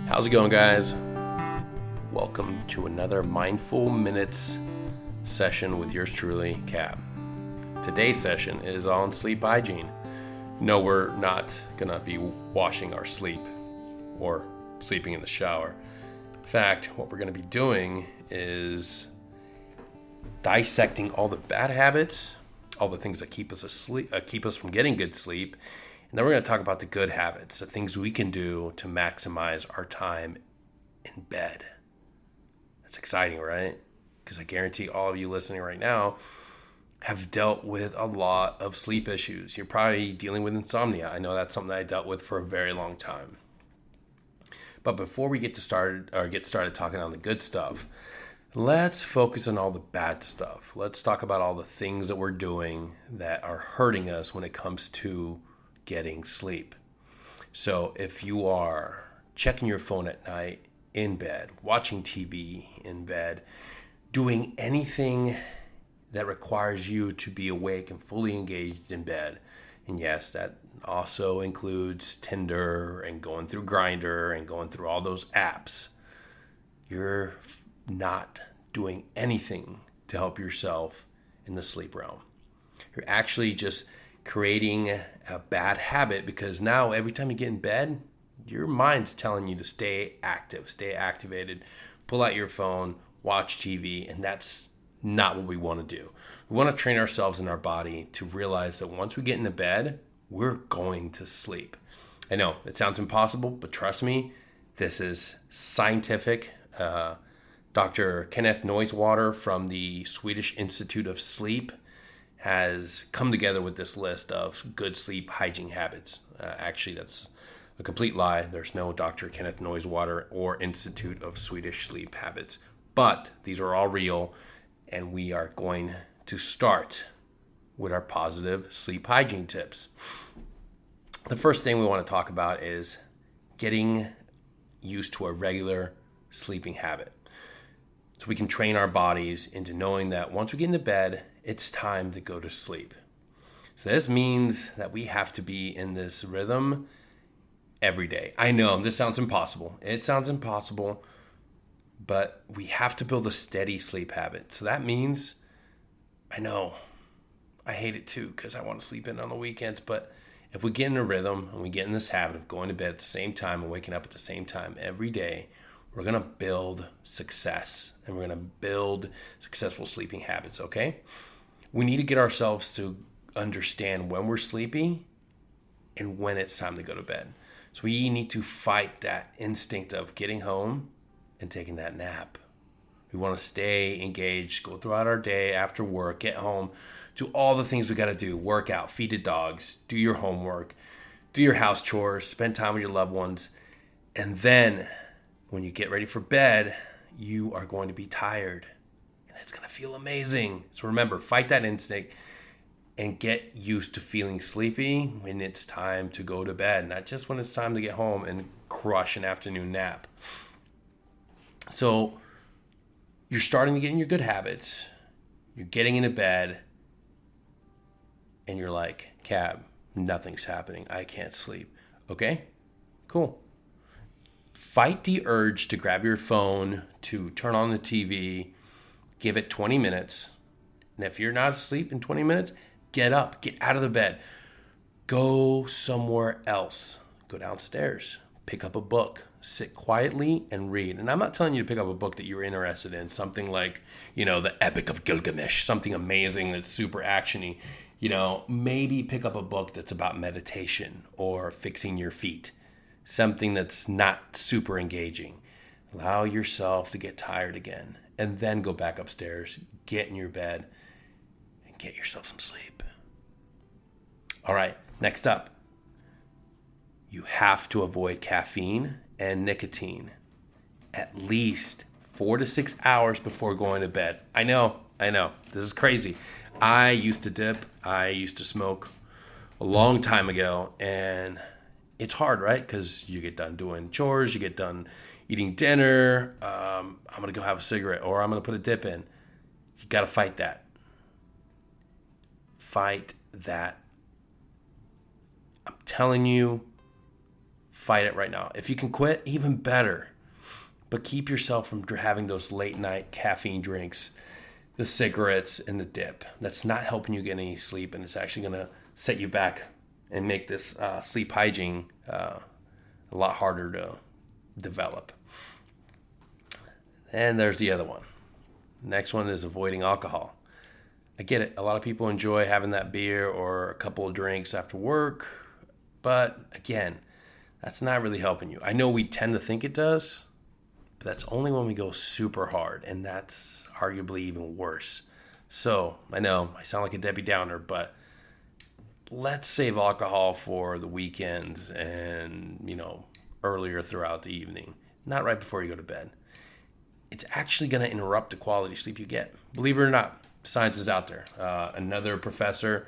How's it going, guys? Welcome to another Mindful Minutes session with yours truly, Cab. Today's session is on sleep hygiene. No, we're not going to be washing our sleep or sleeping in the shower. In fact, what we're going to be doing is dissecting all the bad habits, all the things that keep us asleep, keep us from getting good sleep. And then we're going to talk about the good habits, the things we can do to maximize our time in bed. That's exciting, right? Because I guarantee all of you listening right now have dealt with a lot of sleep issues. You're probably dealing with insomnia. I know that's something that I dealt with for a very long time. But before we get started talking on the good stuff, let's focus on all the bad stuff. Let's talk about all the things that we're doing that are hurting us when it comes to getting sleep. So if you are checking your phone at night in bed, watching TV in bed, doing anything that requires you to be awake and fully engaged in bed, and yes, that also includes Tinder and going through Grindr and going through all those apps, you're not doing anything to help yourself in the sleep realm. You're actually just creating a bad habit, because now every time you get in bed, your mind's telling you to stay active, stay activated, pull out your phone, watch TV, and that's not what we want to do. We want to train ourselves in our body to realize that once we get into bed, we're going to sleep. I know it sounds impossible, but trust me, this is scientific. Dr. Kenneth Noisewater from the Swedish Institute of Sleep has come together with this list of good sleep hygiene habits. Actually, that's a complete lie. There's no Dr. Kenneth Noisewater or Institute of Swedish Sleep Habits. But these are all real, and we are going to start with our positive sleep hygiene tips. The first thing we want to talk about is getting used to a regular sleeping habit. So we can train our bodies into knowing that once we get into bed, it's time to go to sleep. So this means that we have to be in this rhythm every day. I know this sounds impossible. It sounds impossible, but we have to build a steady sleep habit. So that means, I know, I hate it too because I want to sleep in on the weekends, but if we get in a rhythm and we get in this habit of going to bed at the same time and waking up at the same time every day, we're going to build success, and we're going to build successful sleeping habits, okay? We need to get ourselves to understand when we're sleepy and when it's time to go to bed. So we need to fight that instinct of getting home and taking that nap. We want to stay engaged, go throughout our day after work, get home, do all the things we got to do, work out, feed the dogs, do your homework, do your house chores, spend time with your loved ones, and then when you get ready for bed, you are going to be tired, and it's going to feel amazing. So remember, fight that instinct and get used to feeling sleepy when it's time to go to bed, not just when it's time to get home and crush an afternoon nap. So you're starting to get in your good habits. You're getting into bed, and you're like, Cab, nothing's happening. I can't sleep. Okay, cool. Fight the urge to grab your phone, to turn on the TV, give it 20 minutes. And if you're not asleep in 20 minutes, get up, get out of the bed, go somewhere else, go downstairs, pick up a book, sit quietly and read. And I'm not telling you to pick up a book that you're interested in, something like, the Epic of Gilgamesh, something amazing that's super actiony. Maybe pick up a book that's about meditation or fixing your feet. Something that's not super engaging. Allow yourself to get tired again, and then go back upstairs, get in your bed, and get yourself some sleep. All right, next up, you have to avoid caffeine and nicotine at least 4 to 6 hours before going to bed. I know, this is crazy. I used to dip, I used to smoke a long time ago, and it's hard, right? Because you get done doing chores, you get done eating dinner, I'm going to go have a cigarette, or I'm going to put a dip in. You got to fight that. Fight that. I'm telling you, fight it right now. If you can quit, even better. But keep yourself from having those late night caffeine drinks, the cigarettes, and the dip. That's not helping you get any sleep, and it's actually going to set you back and make this sleep hygiene a lot harder to develop. And there's the other one. Next one is avoiding alcohol. I get it. A lot of people enjoy having that beer or a couple of drinks after work. But again, that's not really helping you. I know we tend to think it does, but that's only when we go super hard. And that's arguably even worse. So I know I sound like a Debbie Downer, but let's save alcohol for the weekends and, earlier throughout the evening. Not right before you go to bed. It's actually going to interrupt the quality sleep you get. Believe it or not, science is out there. Another professor,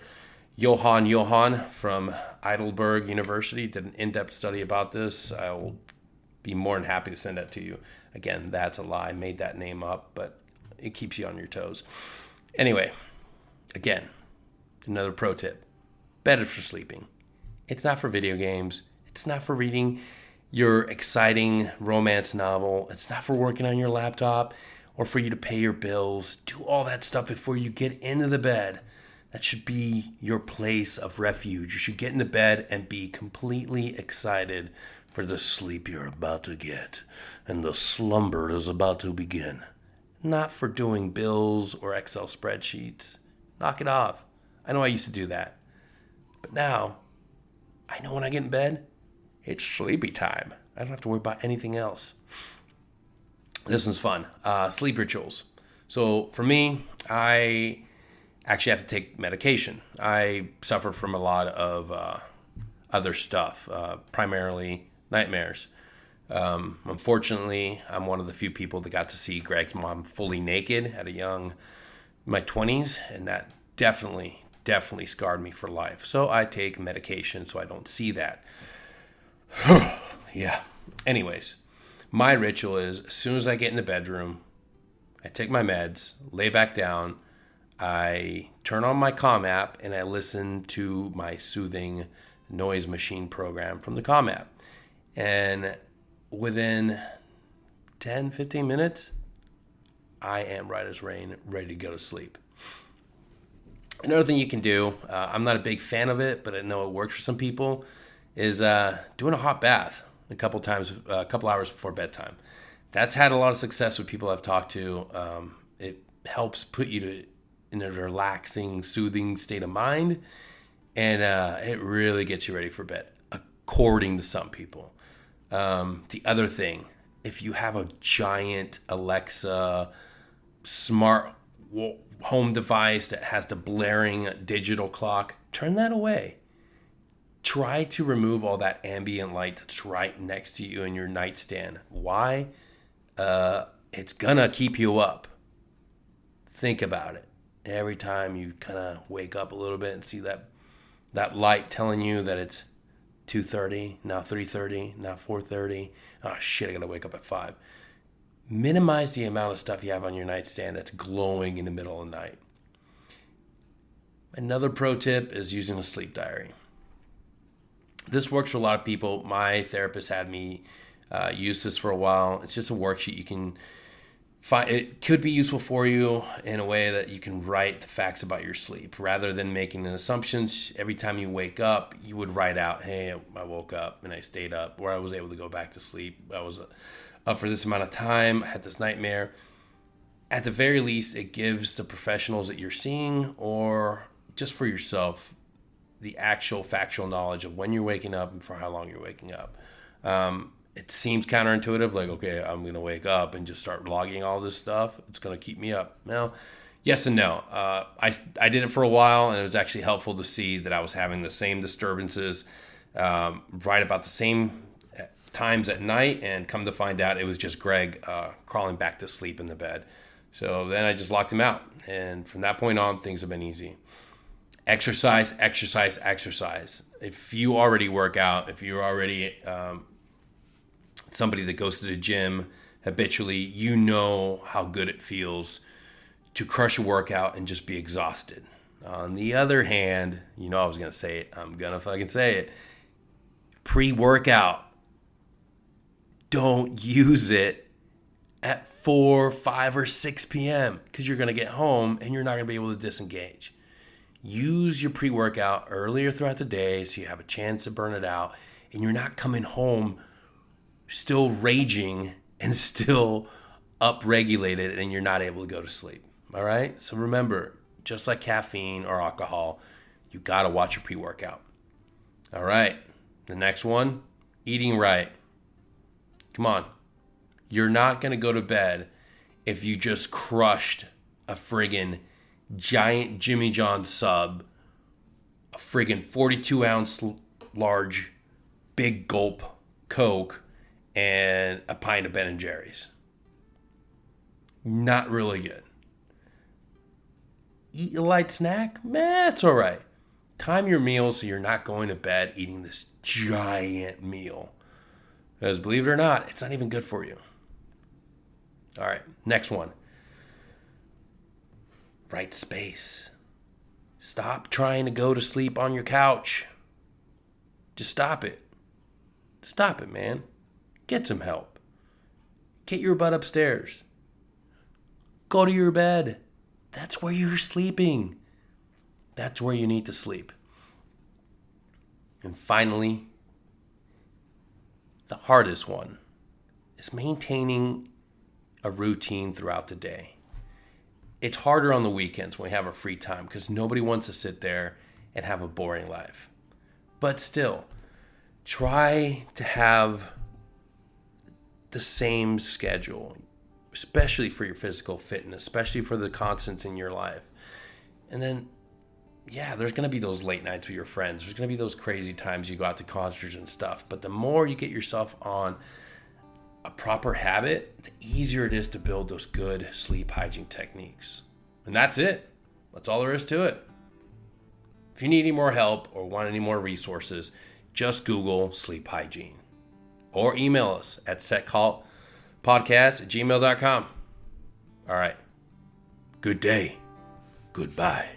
Johan from Heidelberg University, did an in-depth study about this. I will be more than happy to send that to you. Again, that's a lie. I made that name up, but it keeps you on your toes. Anyway, again, another pro tip. Bed is for sleeping. It's not for video games. It's not for reading your exciting romance novel. It's not for working on your laptop or for you to pay your bills. Do all that stuff before you get into the bed. That should be your place of refuge. You should get into bed and be completely excited for the sleep you're about to get and the slumber is about to begin. Not for doing bills or Excel spreadsheets. Knock it off. I know I used to do that. But now, I know when I get in bed, it's sleepy time. I don't have to worry about anything else. This one's fun. Sleep rituals. So for me, I actually have to take medication. I suffer from a lot of other stuff, primarily nightmares. Unfortunately, I'm one of the few people that got to see Greg's mom fully naked at my 20s, and that definitely scarred me for life. So I take medication so I don't see that. Yeah. Anyways, my ritual is as soon as I get in the bedroom, I take my meds, lay back down, I turn on my Calm app, and I listen to my soothing noise machine program from the Calm app. And within 10, 15 minutes, I am right as rain, ready to go to sleep. Another thing you can do, I'm not a big fan of it, but I know it works for some people, is doing a hot bath a couple hours before bedtime. That's had a lot of success with people I've talked to. It helps put you in a relaxing, soothing state of mind, and it really gets you ready for bed, according to some people. The other thing, if you have a giant Alexa smart home device that has the blaring digital clock, turn that away. Try to remove all that ambient light that's right next to you in your nightstand. Why? It's gonna keep you up. Think about it. Every time you kind of wake up a little bit and see that light telling you that it's 2:30, now 3:30, now 4:30. Oh shit, I gotta wake up at 5. Minimize the amount of stuff you have on your nightstand that's glowing in the middle of the night. Another pro tip is using a sleep diary. This works for a lot of people. My therapist had me use this for a while. It's just a worksheet you can find. It could be useful for you in a way that you can write the facts about your sleep. Rather than making assumptions, every time you wake up, you would write out, hey, I woke up and I stayed up, or I was able to go back to sleep. I was up for this amount of time. I had this nightmare. At the very least, it gives the professionals that you're seeing, or just for yourself, the actual factual knowledge of when you're waking up and for how long you're waking up. It seems counterintuitive, like, okay, I'm going to wake up and just start logging all this stuff. It's going to keep me up. Now, yes and no. I did it for a while, and it was actually helpful to see that I was having the same disturbances right about the same times at night, and come to find out it was just Greg crawling back to sleep in the bed. So then I just locked him out, and from that point on, things have been easy. Exercise. If you already work out, if you're already somebody that goes to the gym habitually, you know how good it feels to crush a workout and just be exhausted. On the other hand, I was going to say it. I'm going to fucking say it. Pre-workout, don't use it at 4, 5, or 6 p.m. because you're going to get home and you're not going to be able to disengage. Use your pre-workout earlier throughout the day so you have a chance to burn it out and you're not coming home still raging and still upregulated and you're not able to go to sleep. All right? So remember, just like caffeine or alcohol, you got to watch your pre-workout. All right. The next one, eating right. Come on. You're not going to go to bed if you just crushed a friggin' giant Jimmy John sub, a friggin' 42-ounce large big gulp Coke, and a pint of Ben & Jerry's. Not really good. Eat a light snack? It's all right. Time your meal so you're not going to bed eating this giant meal. Because believe it or not, it's not even good for you. All right, next one. Right space. Stop trying to go to sleep on your couch. Just stop it. Stop it, man. Get some help. Get your butt upstairs. Go to your bed. That's where you're sleeping. That's where you need to sleep. And finally, the hardest one is maintaining a routine throughout the day. It's harder on the weekends when we have our free time because nobody wants to sit there and have a boring life. But still, try to have the same schedule, especially for your physical fitness, especially for the constants in your life. And then, there's going to be those late nights with your friends. There's going to be those crazy times you go out to concerts and stuff. But the more you get yourself on a proper habit, the easier it is to build those good sleep hygiene techniques. And that's it. That's all there is to it. If you need any more help or want any more resources, just Google sleep hygiene or email us at sethaltpodcast@gmail.com. All right. Good day. Goodbye.